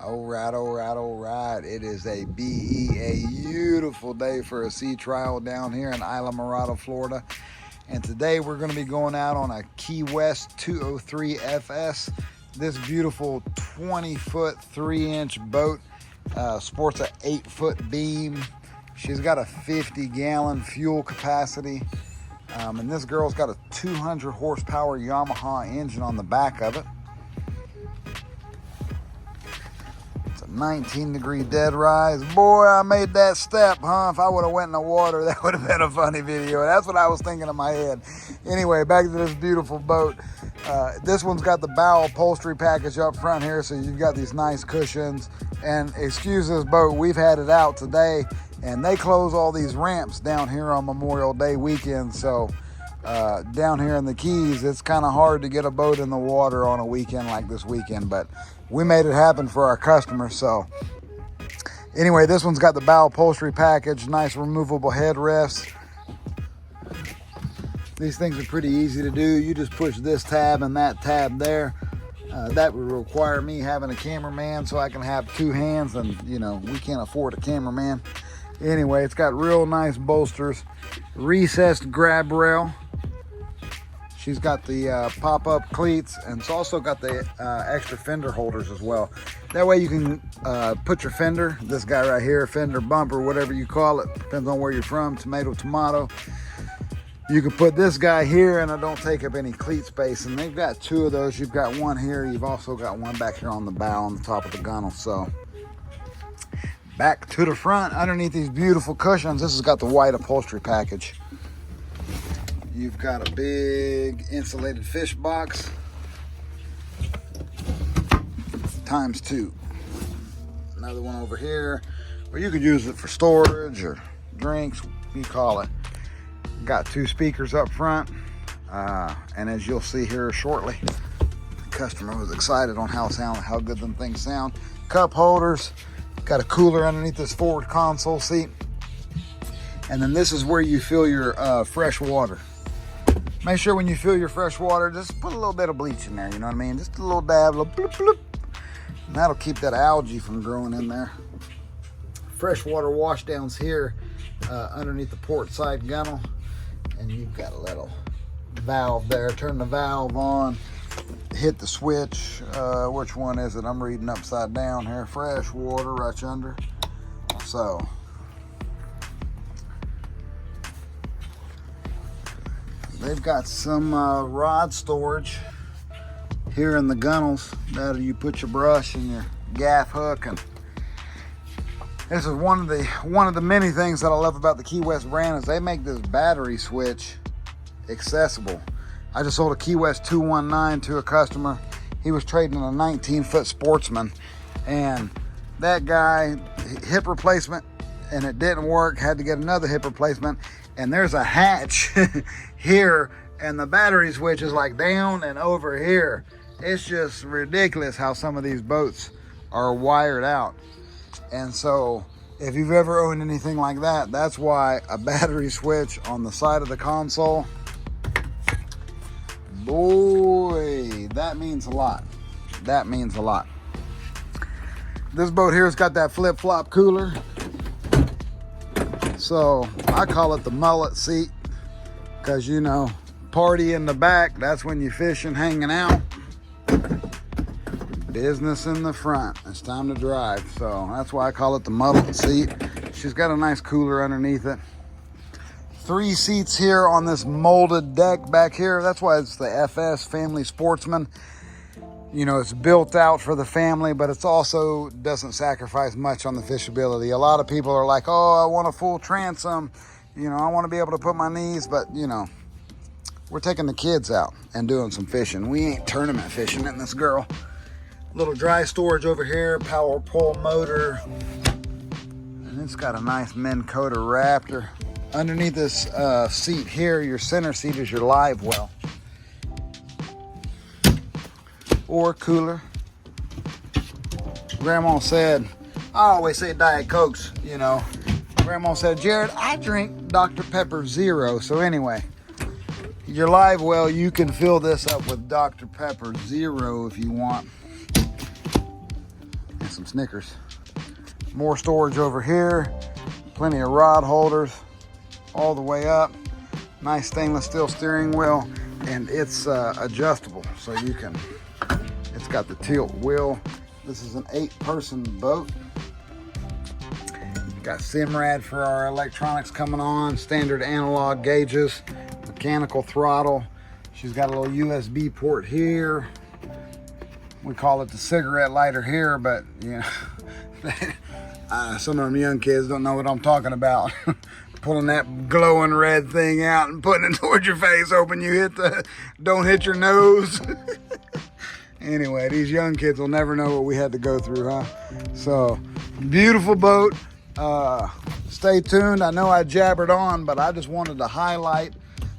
All right, all right, all right. It is a beautiful day for a sea trial down here in Isla Mirada, Florida. And today we're going to be going out on a Key West 203 FS. This beautiful 20-foot, 3-inch boat sports an 8-foot beam. She's got a 50-gallon fuel capacity. And this girl's got a 200 horsepower Yamaha engine on the back of it. 19-degree dead rise. Boy, I made that step, huh? If I would have went in the water, that would have been a funny video. That's what I was thinking in my head. Anyway, back to this beautiful boat. This one's got the bow upholstery package up front here, so you've got these nice cushions. And excuse this boat, we've had it out today, and they close all these ramps down here on Memorial Day weekend. So down here in the Keys, it's kind of hard to get a boat in the water on a weekend like this weekend, but we made it happen for our customers. So anyway, this one's got the bow upholstery package, nice removable headrests. These things are pretty easy to do. You just push this tab and that tab there. That would require me having a cameraman so I can have two hands, and you know, we can't afford a cameraman. Anyway, it's got real nice bolsters, recessed grab rail. She's got the pop-up cleats, and it's also got the extra fender holders as well. That way you can put your fender, this guy right here, fender, bumper, whatever you call it, depends on where you're from, tomato, tomato. You can put this guy here, and it don't take up any cleat space. And they've got two of those. You've got one here. You've also got one back here on the bow on the top of the gunnel. So back to the front, underneath these beautiful cushions, this has got the white upholstery package. You've got a big insulated fish box ×2. Another one over here, or you could use it for storage or drinks, you call it. Got 2 speakers up front, and as you'll see here shortly, the customer was excited on how good them things sound. Cup holders, got a cooler underneath this forward console seat, and then this is where you fill your fresh water. Make sure when you fill your fresh water, just put a little bit of bleach in there, you know what I mean? Just a little dab, a little bloop, bloop. And that'll keep that algae from growing in there. Freshwater washdowns here underneath the port side gunnel. And you've got a little valve there. Turn the valve on, hit the switch. Which one is it? I'm reading upside down here. Fresh water right under. So they've got some rod storage here in the gunnels. That you put your brush and your gaff hook, and this is one of the many things that I love about the Key West brand is they make this battery switch accessible. I just sold a Key West 219 to a customer. He was trading a 19-foot Sportsman, and that guy, hip replacement, and it didn't work, had to get another hip replacement, and there's a hatch here, and the battery switch is like down and over here. It's just ridiculous how some of these boats are wired out. And so if you've ever owned anything like that, that's why a battery switch on the side of the console, boy, that means a lot. That means a lot. This boat here has got that flip-flop cooler. So I call it the mullet seat, because you know, party in the back, that's when you're fishing, hanging out. Business in the front. It's time to drive. So that's why I call it the mullet seat. She's got a nice cooler underneath it. 3 seats here on this molded deck back here. That's why it's the FS Family Sportsman. You know, it's built out for the family, but it's also doesn't sacrifice much on the fishability. A lot of people are like, oh, I want a full transom. You know, I want to be able to put my knees, but you know, we're taking the kids out and doing some fishing. We ain't tournament fishing in this girl. Little dry storage over here, power pull motor, and it's got a nice Minn Kota Raptor. Underneath this seat here, your center seat is your live well or cooler. Grandma said, I always say Diet Cokes, you know. Grandma said, Jared, I drink Dr. Pepper Zero. So anyway, your live well, you can fill this up with Dr. Pepper Zero if you want. some Snickers. More storage over here. Plenty of rod holders all the way up. Nice stainless steel steering wheel, and it's adjustable, so you can, it's got the tilt wheel. This is an 8-person boat. Got SIMRAD for our electronics coming on, standard analog gauges, mechanical throttle. She's got a little USB port here. We call it the cigarette lighter here, but you know, some of them young kids don't know what I'm talking about. Pulling that glowing red thing out and putting it towards your face, hoping you don't hit your nose. Anyway, these young kids will never know what we had to go through, huh? So, beautiful boat. Stay tuned. I know I jabbered on, but I just wanted to highlight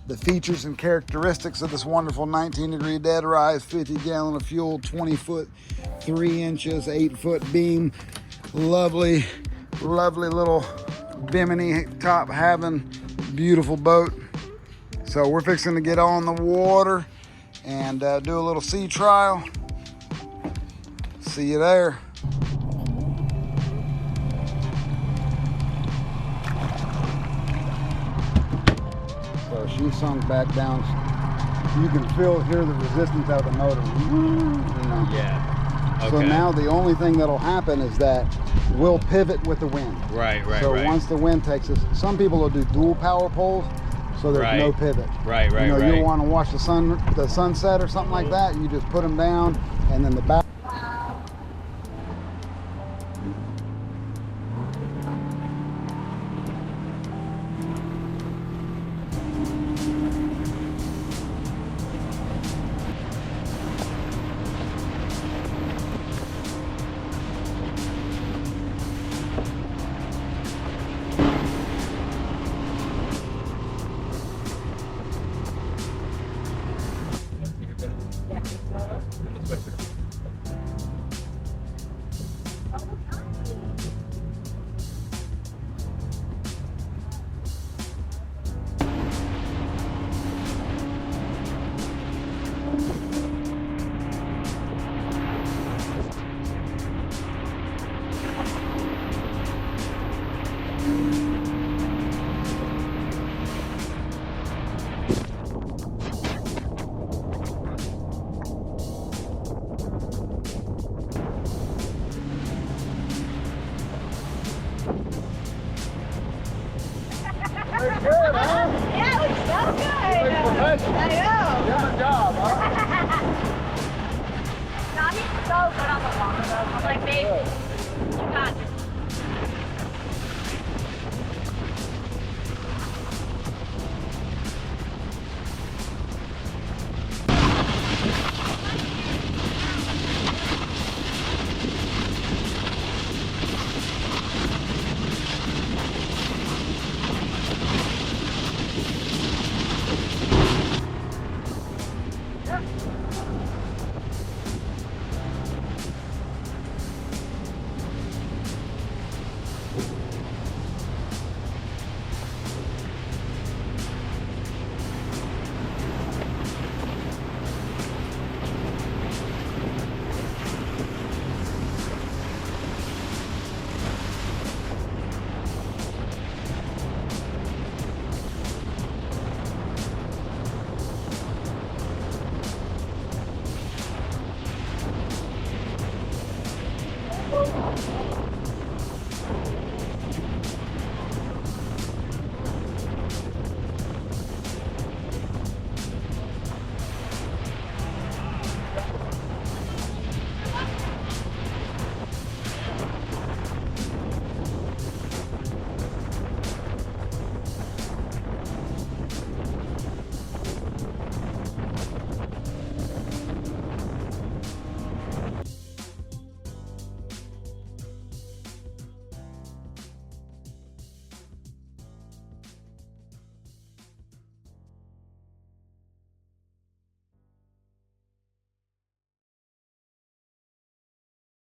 the features and characteristics of this wonderful 19-degree dead rise, 50 gallon of fuel, 20 foot, 3 inches, 8-foot beam. Lovely, lovely little bimini top having beautiful boat. So we're fixing to get on the water and do a little sea trial. See you there. So she sunk back down. You can hear the resistance out of the motor. You know? Yeah. Okay. So now the only thing that'll happen is that we'll pivot with the wind. Right. So once the wind takes us, some people will do dual power poles, so there's no pivot. Right. You know, you'll want to watch the sunset or something like that. You just put them down, and then the back. Looks good, huh? Yeah, it looks so good. Looks professional. I know. Good job, huh? No, he's so good on the water though. I'm like, babe, you got this.